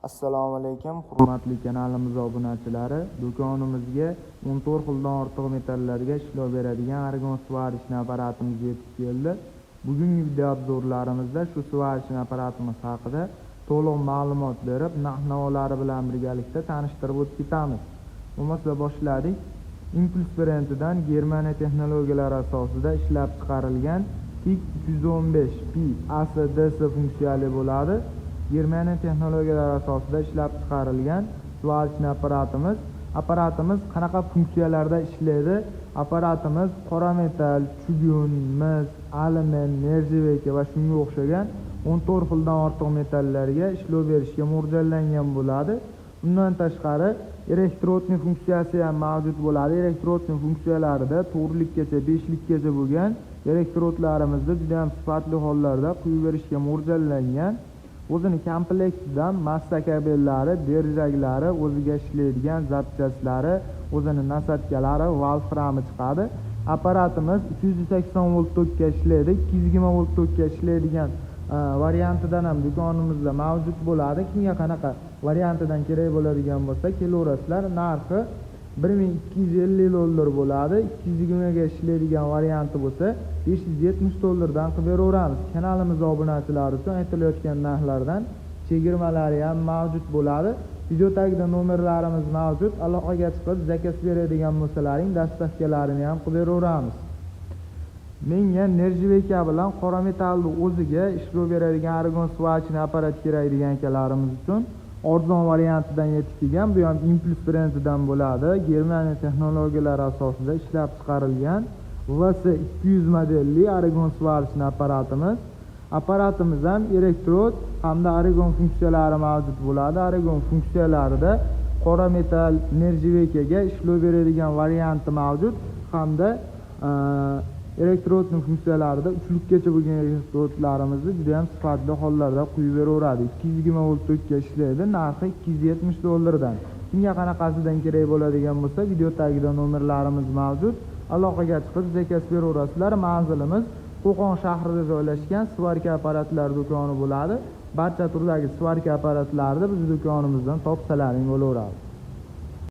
Assalomu alaykum, hurmatli kanalimiz obunachilari. Do'konimizga 14 xildan ortiq metallarga ishlov beradigan argon suvarish apparatimiz yetib keldi. Bugungi video obzorlarimizda shu suvarish apparatimiz haqida to'liq ma'lumot berib, narx-navolari bilan birgalikda tanishtirib o'tib ketamiz. Bo'lmasa boshladik. Impuls brendidan Germaniya texnologiyalari asosida ishlab chiqarilgan TIC 315P ACDC funksiyali bo'ladi. Germaniya texnologiyalari asosida ishlab chiqarilgan suvarish apparatimiz qanaqa funksiyalarda ishlaydi? Apparatimiz qora metal, chugun, mis, alyumin, nержавейка va shunga o'xshagan 14 xildan ortiq metallarga ishlov berishga mo'ljallangan bo'ladi. Bundan tashqari elektrodni funksiyasi ham mavjud bo'ladi. Elektrodni funksiyalarida 4likgacha, 5likgacha bo'lgan elektrodlarimizni juda ham sifatli hollarda quyib berishga mo'ljallangan. O'zini komplektidan massa kabellari, derjaklari, o'ziga ishlaydigan zapchastlari, o'zini nasatkalari, valframi chiqadi. Apparatimiz 380 volt tokka ishlaydi, 220 volt tokka ishlaydigan variantidan ham do'konimizda mavjud bo'ladi. Kimga qanaqa variantidan kerak bo'ladigan bo'lsa, kelaverasizlar. Narxi 1250 dollar bo'ladi. 220 ga ishlaydigan varianti bo'lsa 570 dollardan qilib beraveramiz. Kanalimiz obunachilari uchun aytilayotgan narxlardan chegirmalari ham mavjud bo'ladi. Video tagida nomerlarimiz mavjud. Aloqaga chiqib zakaz beradigan bo'lsalaring, dastavkalarini ham qilib beraveramiz. Menga nержавейка bilan qora metalni o'ziga ishlov beradigan argon suvarish apparat kerak degan akalarimiz uchun arzon variantidan yetib kelgan. Bu ham Impuls brendidan bo'ladi. Germaniya texnologiyalari asosida ishlab chiqarilgan VS200 modelli argon suvarish apparatimiz. Apparatimiz ham elektrod hamda argon funksiyalari mavjud bo'ladi. Argon funksiyalarida qora metal, nержавейкаga ishlov beradigan varianti mavjud hamda elektrodning funksiyalarida 3likgacha bo'lgan elektrodlarimizni juda ham sifatli hollarda quyib beraveradi. 220 volt tokka ishlaydi. Narxi 270 dollardan. Kimga qanaqasidan kerak bo'ladigan bo'lsa, video tagida nomerlarimiz mavjud. Aloqaga chiqib zakaz beraverasizlar. Manzilimiz Qo'qon shahrida joylashgan svarka apparatlar do'koni bo'ladi. Barcha turdagi svarka apparatlarni biz do'konimizdan topsalaring bo'laveradi.